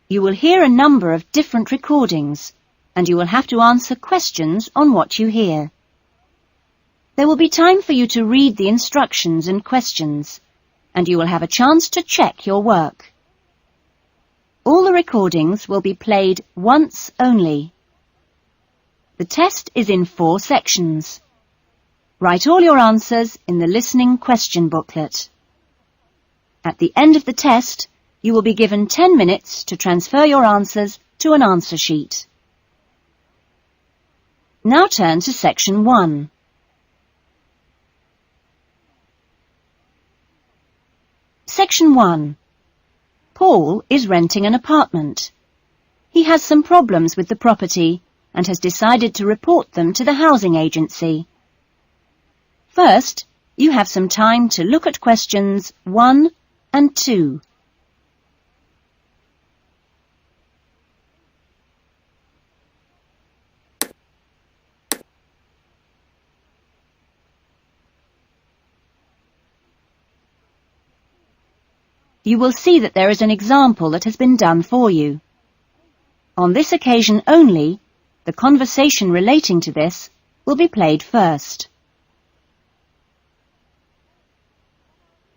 You will hear a number of different recordings, and you will have to answer questions on what you hear. There will be time for you to read the instructions and questions, and you will have a chance to check your work. All the recordings will be played once only. The test is in 4 sections. Write all your answers in the listening question booklet. At the end of the test, you will be given 10 minutes to transfer your answers to an answer sheet. Now turn to Section 1. Section 1. Paul is renting an apartment. He has some problems with the property and has decided to report them to the housing agency. First, you have some time to look at questions 1 and 2. You will see that there is an example that has been done for you. On this occasion only, the conversation relating to this will be played first.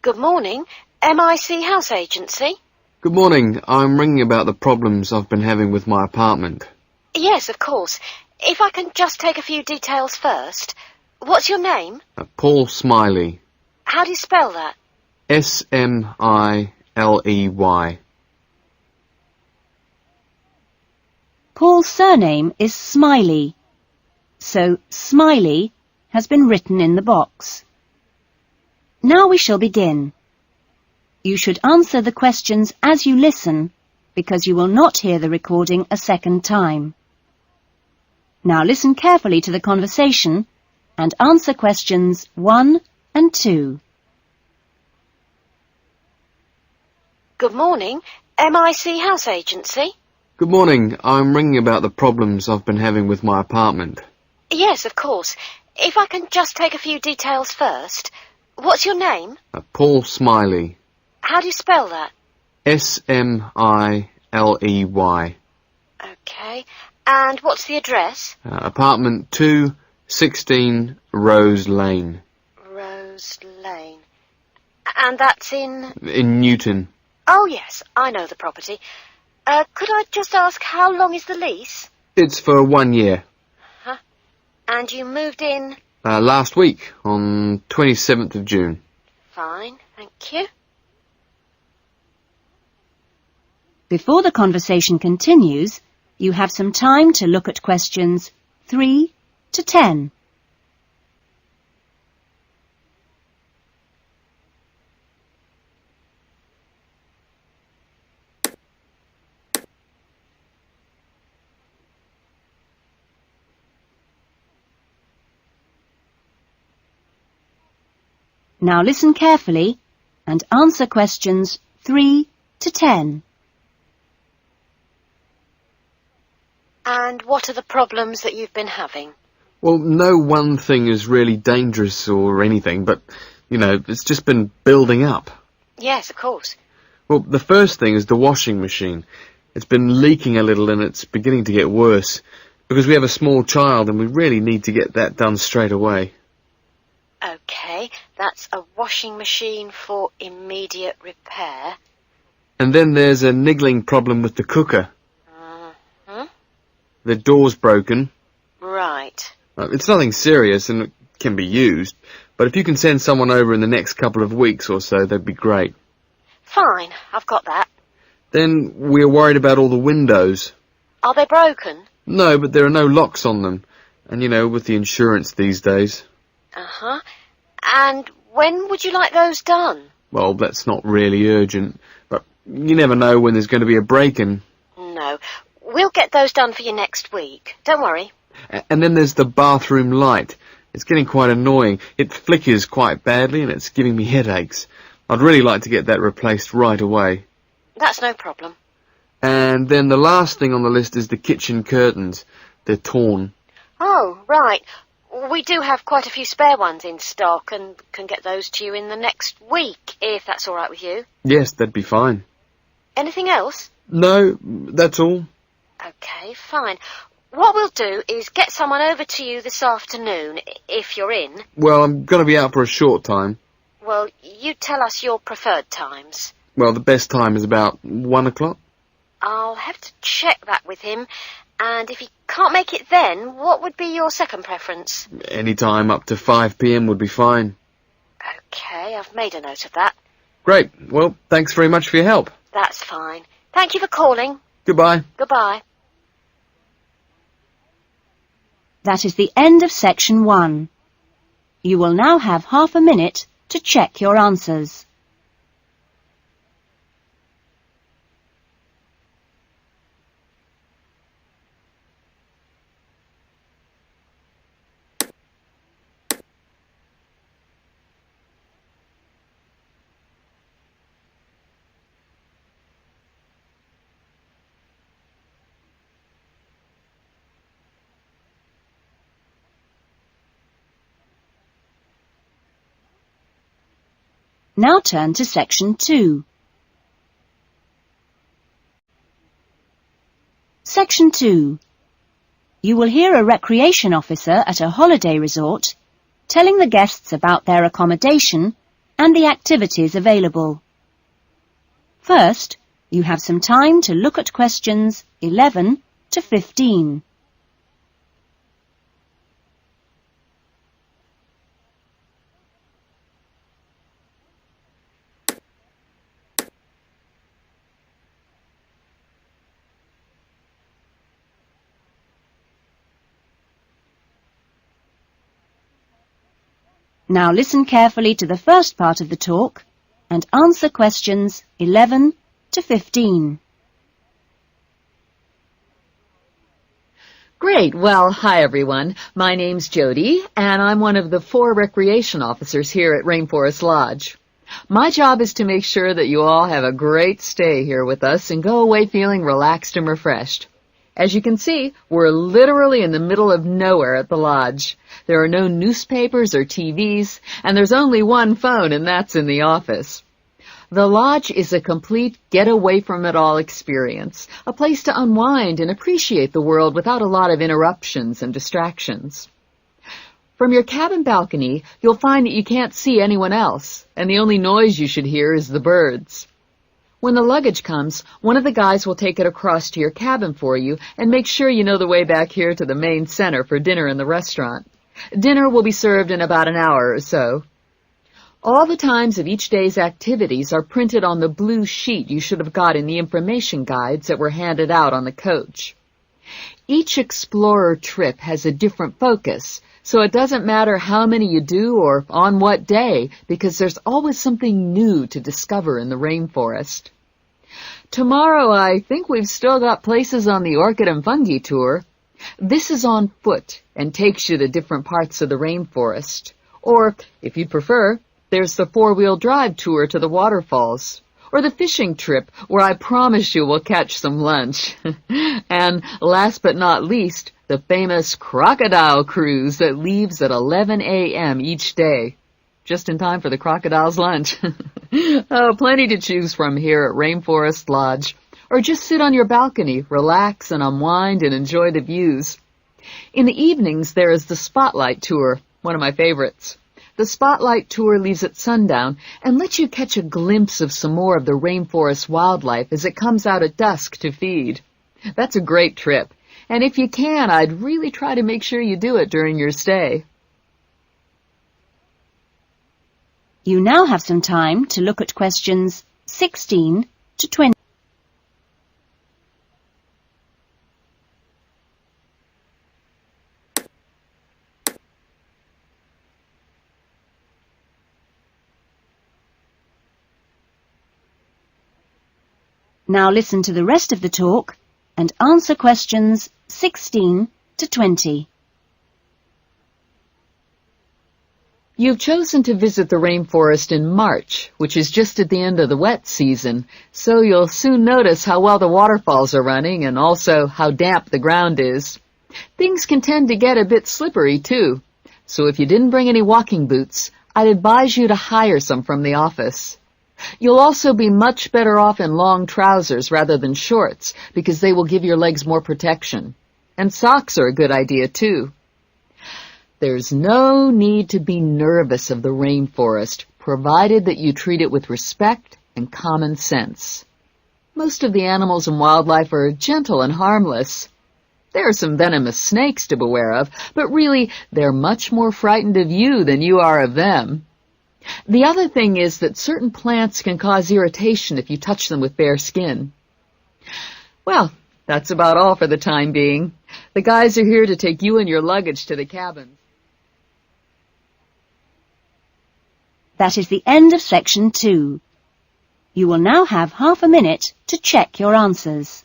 Good morning, MIC House Agency. Good morning. I'm ringing about the problems I've been having with my apartment. Yes, of course. If I can just take a few details first. What's your name? Paul Smiley. How do you spell that? Smiley. Paul's surname is Smiley, so Smiley has been written in the box. Now we shall begin. You should answer the questions as you listen, because you will not hear the recording a second time. Now listen carefully to the conversation and answer questions 1 and 2. Good morning, MIC House Agency. Good morning. I'm ringing about the problems I've been having with my apartment. Yes, of course. If I can just take a few details first. What's your name? Paul Smiley. How do you spell that? Smiley. Okay. And what's the address? Apartment 216 Rose Lane. Rose Lane. And that's in... In Newton. Oh, yes, I know the property. Could I just ask, how long is the lease? It's for 1 year. Huh? And you moved in? Last week, on 27th of June. Fine, thank you. Before the conversation continues, you have some time to look at questions 3 to 10. Now listen carefully and answer questions 3 to 10. And what are the problems that you've been having? Well, no one thing is really dangerous or anything, but, it's just been building up. Yes, of course. Well, the first thing is the washing machine. It's been leaking a little and it's beginning to get worse, because we have a small child and we really need to get that done straight away. Okay, that's a washing machine for immediate repair. And then there's a niggling problem with the cooker. Mm-hmm. The door's broken. Right. It's nothing serious and it can be used, but if you can send someone over in the next couple of weeks or so, that'd be great. Fine, I've got that. Then we're worried about all the windows. Are they broken? No, but there are no locks on them. And with the insurance these days. Uh-huh. And when would you like those done? Well, that's not really urgent, but you never know when there's going to be a break-in. No, we'll get those done for you next week. Don't worry. And then there's the bathroom light. It's getting quite annoying. It flickers quite badly and it's giving me headaches. I'd really like to get that replaced right away. That's no problem. And then the last thing on the list is the kitchen curtains. They're torn. Oh, right. We do have quite a few spare ones in stock and can get those to you in the next week, if that's all right with you. Yes, that'd be fine. Anything else? No, that's all. OK, fine. What we'll do is get someone over to you this afternoon, if you're in. Well, I'm going to be out for a short time. Well, you tell us your preferred times. Well, the best time is about 1 o'clock. I'll have to check that with him, and if he can't make it then, what would be your second preference? Any time up to 5 p.m. would be fine. OK, I've made a note of that. Great. Well, thanks very much for your help. That's fine. Thank you for calling. Goodbye. Goodbye. That is the end of section 1. You will now have half a minute to check your answers. Now turn to section 2. Section 2. You will hear a recreation officer at a holiday resort telling the guests about their accommodation and the activities available. First, you have some time to look at questions 11 to 15. Now listen carefully to the first part of the talk and answer questions 11 to 15. Great. Well, hi everyone. My name's Jody, and I'm one of the 4 recreation officers here at Rainforest Lodge. My job is to make sure that you all have a great stay here with us and go away feeling relaxed and refreshed. As you can see, we're literally in the middle of nowhere at the lodge. There are no newspapers or TVs, and there's only one phone, and that's in the office. The lodge is a complete get-away-from-it-all experience, a place to unwind and appreciate the world without a lot of interruptions and distractions. From your cabin balcony, you'll find that you can't see anyone else, and the only noise you should hear is the birds. When the luggage comes, one of the guys will take it across to your cabin for you and make sure you know the way back here to the main center for dinner in the restaurant. Dinner will be served in about an hour or so. All the times of each day's activities are printed on the blue sheet you should have got in the information guides that were handed out on the coach. Each explorer trip has a different focus, so it doesn't matter how many you do or on what day, because there's always something new to discover in the rainforest. Tomorrow, I think we've still got places on the Orchid and Fungi tour. This is on foot and takes you to different parts of the rainforest. Or, if you prefer, there's the 4-wheel drive tour to the waterfalls. Or the fishing trip, where I promise you we'll catch some lunch. And last but not least, the famous crocodile cruise that leaves at 11 a.m. each day. Just in time for the crocodile's lunch. Oh, plenty to choose from here at Rainforest Lodge. Or just sit on your balcony, relax and unwind and enjoy the views. In the evenings, there is the Spotlight Tour, one of my favorites. The Spotlight Tour leaves at sundown and lets you catch a glimpse of some more of the rainforest wildlife as it comes out at dusk to feed. That's a great trip, and if you can, I'd really try to make sure you do it during your stay. You now have some time to look at questions 16 to 20. Now listen to the rest of the talk and answer questions 16 to 20. You've chosen to visit the rainforest in March, which is just at the end of the wet season, so you'll soon notice how well the waterfalls are running and also how damp the ground is. Things can tend to get a bit slippery, too, so if you didn't bring any walking boots, I'd advise you to hire some from the office. You'll also be much better off in long trousers rather than shorts, because they will give your legs more protection. And socks are a good idea, too. There's no need to be nervous of the rainforest, provided that you treat it with respect and common sense. Most of the animals and wildlife are gentle and harmless. There are some venomous snakes to beware of, but really they're much more frightened of you than you are of them. The other thing is that certain plants can cause irritation if you touch them with bare skin. Well, that's about all for the time being. The guys are here to take you and your luggage to the cabin. That is the end of section 2. You will now have half a minute to check your answers.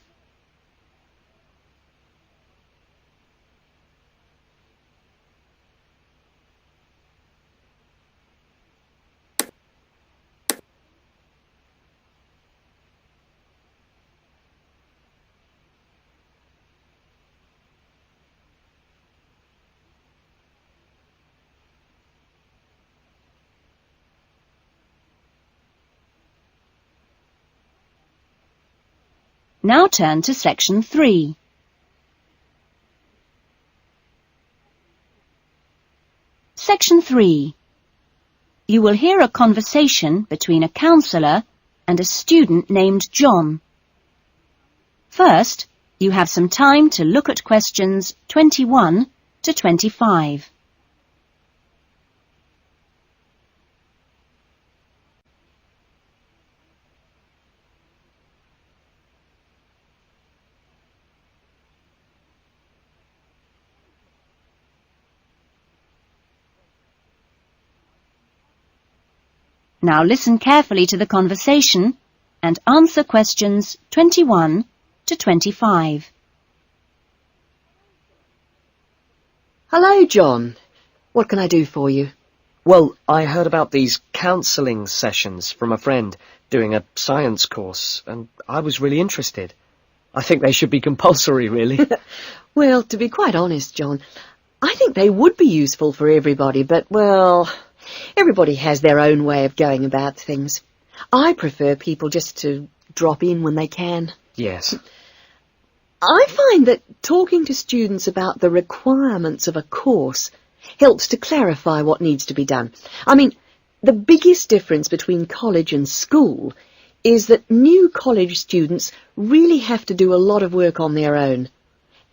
Now turn to section 3. Section 3. You will hear a conversation between a counsellor and a student named John. First, you have some time to look at questions 21 to 25. Now listen carefully to the conversation and answer questions 21 to 25. Hello, John. What can I do for you? Well, I heard about these counselling sessions from a friend doing a science course, and I was really interested. I think they should be compulsory, really. Well, to be quite honest, John, I think they would be useful for everybody, but, well, everybody has their own way of going about things. I prefer people just to drop in when they can. Yes. I find that talking to students about the requirements of a course helps to clarify what needs to be done. I mean, the biggest difference between college and school is that new college students really have to do a lot of work on their own,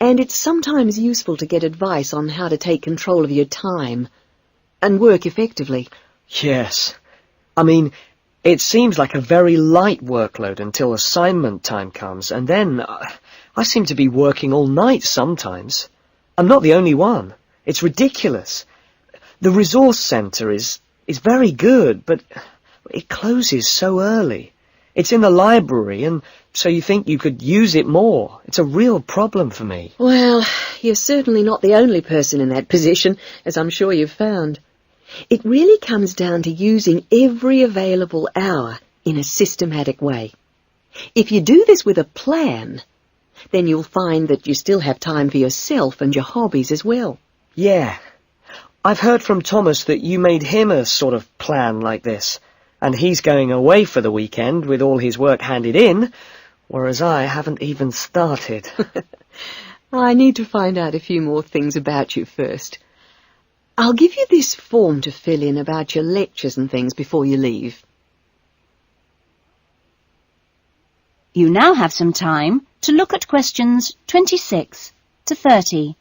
and it's sometimes useful to get advice on how to take control of your time and work effectively. Yes. I mean, it seems like a very light workload until assignment time comes, and then I seem to be working all night sometimes. I'm not the only one. It's ridiculous. The resource centre is very good, but it closes so early. It's in the library, and so you think you could use it more. It's a real problem for me. Well, you're certainly not the only person in that position, as I'm sure you've found. It really comes down to using every available hour in a systematic way. If you do this with a plan, then you'll find that you still have time for yourself and your hobbies as well. Yeah. I've heard from Thomas that you made him a sort of plan like this, and he's going away for the weekend with all his work handed in, whereas I haven't even started. I need to find out a few more things about you first. I'll give you this form to fill in about your lectures and things before you leave. You now have some time to look at questions 26 to 30.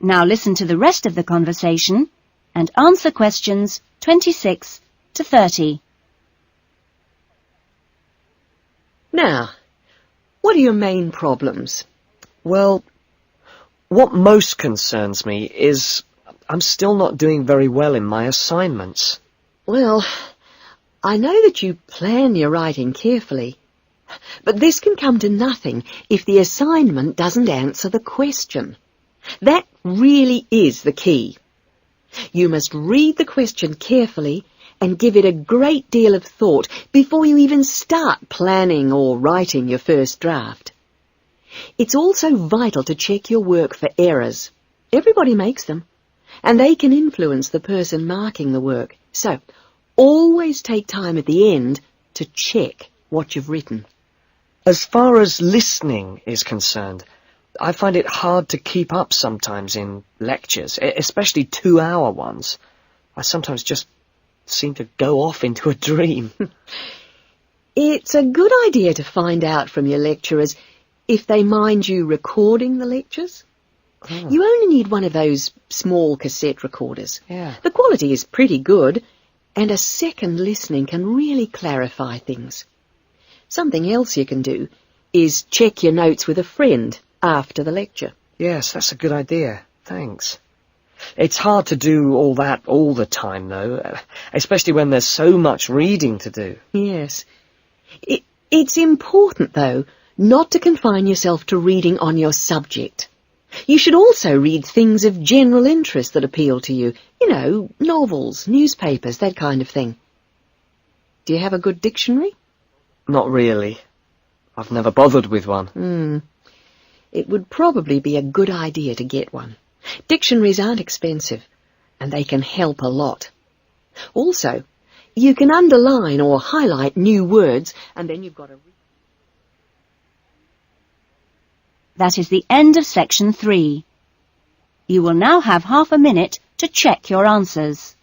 Now listen to the rest of the conversation and answer questions 26 to 30. Now, what are your main problems? Well, what most concerns me is I'm still not doing very well in my assignments. Well, I know that you plan your writing carefully, but this can come to nothing if the assignment doesn't answer the question. That really is the key. You must read the question carefully and give it a great deal of thought before you even start planning or writing your first draft. It's also vital to check your work for errors. Everybody makes them, and they can influence the person marking the work. So, always take time at the end to check what you've written. As far as listening is concerned, I find it hard to keep up sometimes in lectures, especially 2-hour ones. I sometimes just seem to go off into a dream. It's a good idea to find out from your lecturers if they mind you recording the lectures. Oh. You only need one of those small cassette recorders. Yeah. The quality is pretty good, and a second listening can really clarify things. Something else you can do is check your notes with a friend after the lecture. Yes, that's a good idea. Thanks. It's hard to do all that all the time, though, especially when there's so much reading to do. Yes. It's important, though, not to confine yourself to reading on your subject. You should also read things of general interest that appeal to you. You know, novels, newspapers, that kind of thing. Do you have a good dictionary? Not really. I've never bothered with one. It would probably be a good idea to get one. Dictionaries aren't expensive, and they can help a lot. Also, you can underline or highlight new words, and then you've got a... That is the end of section 3. You will now have half a minute to check your answers.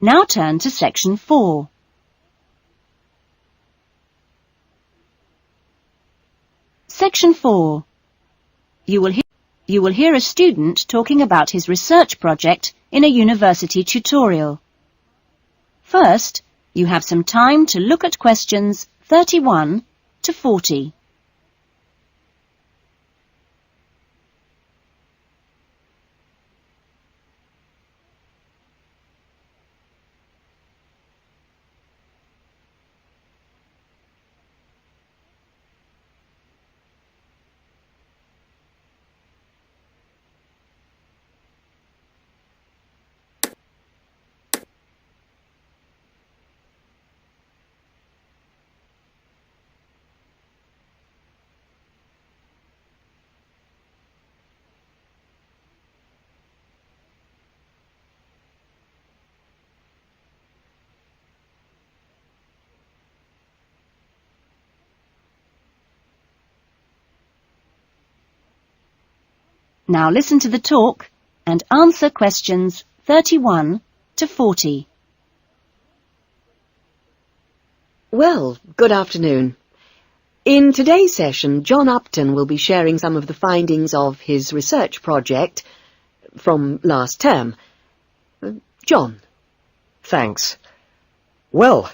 Now turn to section 4. Section 4. You will hear a student talking about his research project in a university tutorial. First, you have some time to look at questions 31 to 40. Now listen to the talk and answer questions 31 to 40. Well, good afternoon. In today's session, John Upton will be sharing some of the findings of his research project from last term. John. Thanks. Well,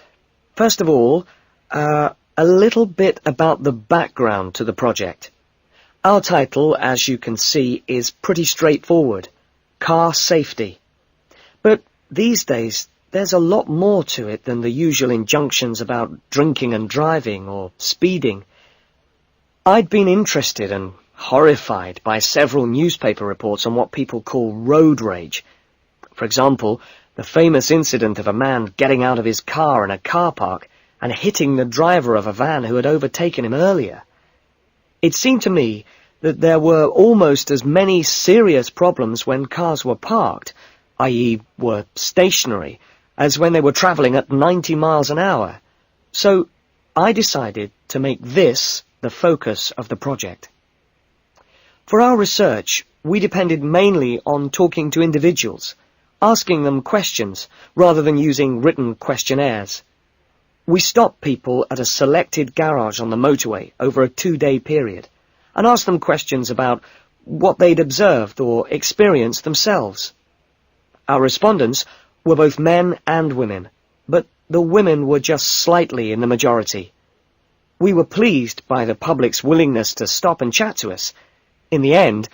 first of all, a little bit about the background to the project. Our title, as you can see, is pretty straightforward. Car safety. But these days, there's a lot more to it than the usual injunctions about drinking and driving or speeding. I'd been interested and horrified by several newspaper reports on what people call road rage. For example, the famous incident of a man getting out of his car in a car park and hitting the driver of a van who had overtaken him earlier. It seemed to me that there were almost as many serious problems when cars were parked, i.e. were stationary, as when they were travelling at 90 miles an hour. So I decided to make this the focus of the project. For our research, we depended mainly on talking to individuals, asking them questions rather than using written questionnaires. We stopped people at a selected garage on the motorway over a 2-day period and asked them questions about what they'd observed or experienced themselves. Our respondents were both men and women, but the women were just slightly in the majority. We were pleased by the public's willingness to stop and chat to us. In the end,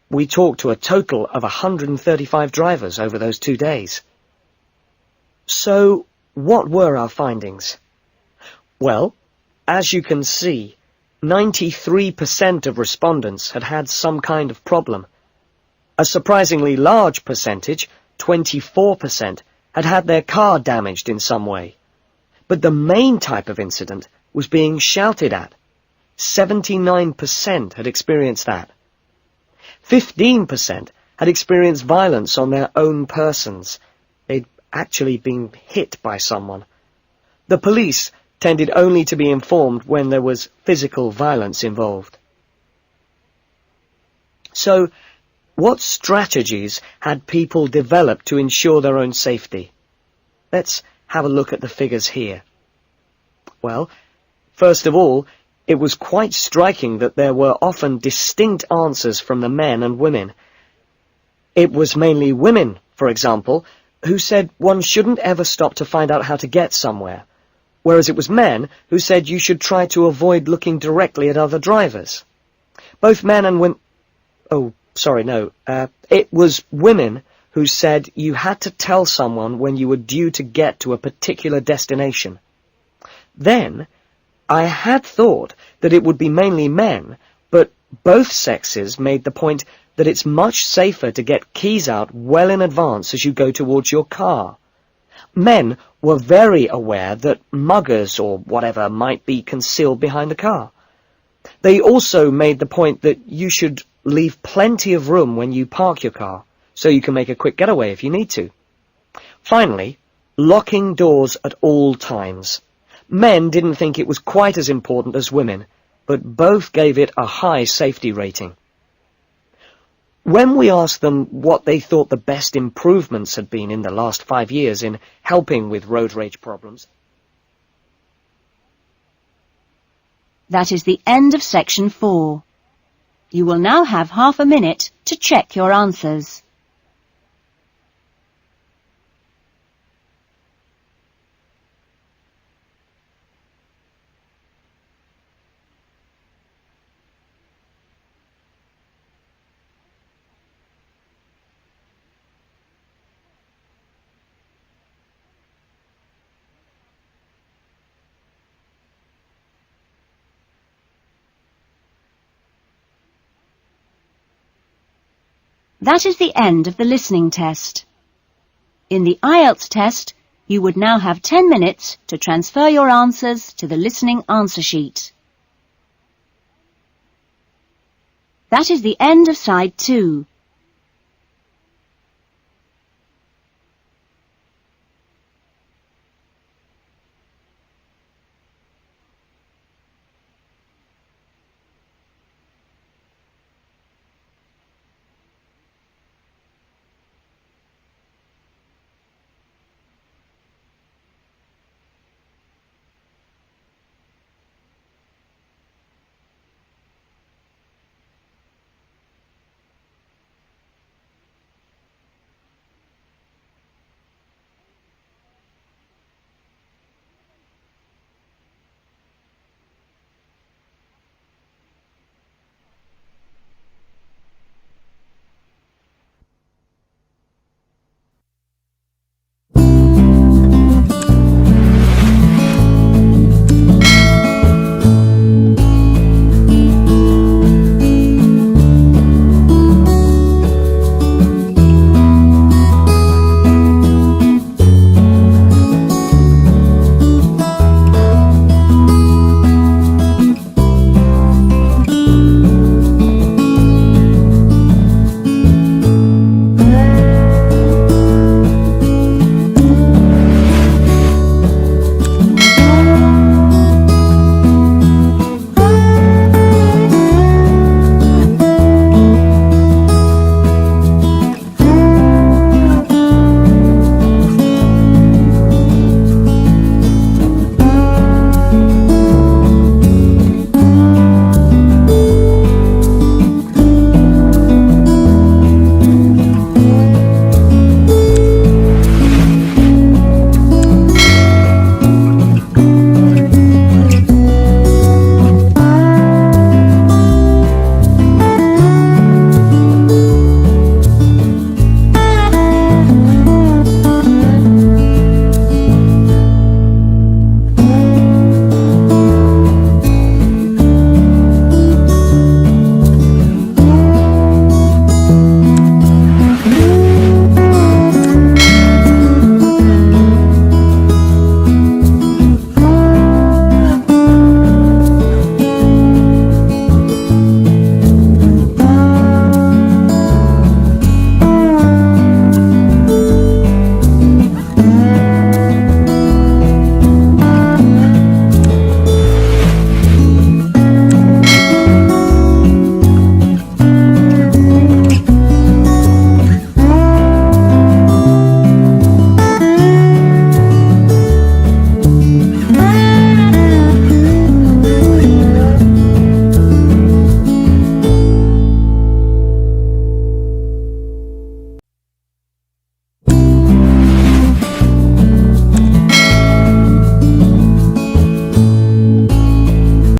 we talked to a total of 135 drivers over those 2 days. So, what were our findings? Well, as you can see, 93% of respondents had had some kind of problem. A surprisingly large percentage, 24%, had had their car damaged in some way. But the main type of incident was being shouted at. 79% had experienced that. 15% had experienced violence on their own persons. They'd actually been hit by someone. The police tended only to be informed when there was physical violence involved. So, what strategies had people developed to ensure their own safety? Let's have a look at the figures here. Well, first of all, it was quite striking that there were often distinct answers from the men and women. It was mainly women, for example, who said one shouldn't ever stop to find out how to get somewhere, whereas it was men who said you should try to avoid looking directly at other drivers. Both men and women... It was women who said you had to tell someone when you were due to get to a particular destination. Then, I had thought that it would be mainly men, but both sexes made the point that it's much safer to get keys out well in advance as you go towards your car. Men were very aware that muggers or whatever might be concealed behind the car. They also made the point that you should leave plenty of room when you park your car, so you can make a quick getaway if you need to. Finally, locking doors at all times. Men didn't think it was quite as important as women, but both gave it a high safety rating. When we asked them what they thought the best improvements had been in the last 5 years in helping with road rage problems... That is the end of section 4. You will now have half a minute to check your answers. That is the end of the listening test. In the IELTS test, you would now have 10 minutes to transfer your answers to the listening answer sheet. That is the end of side 2.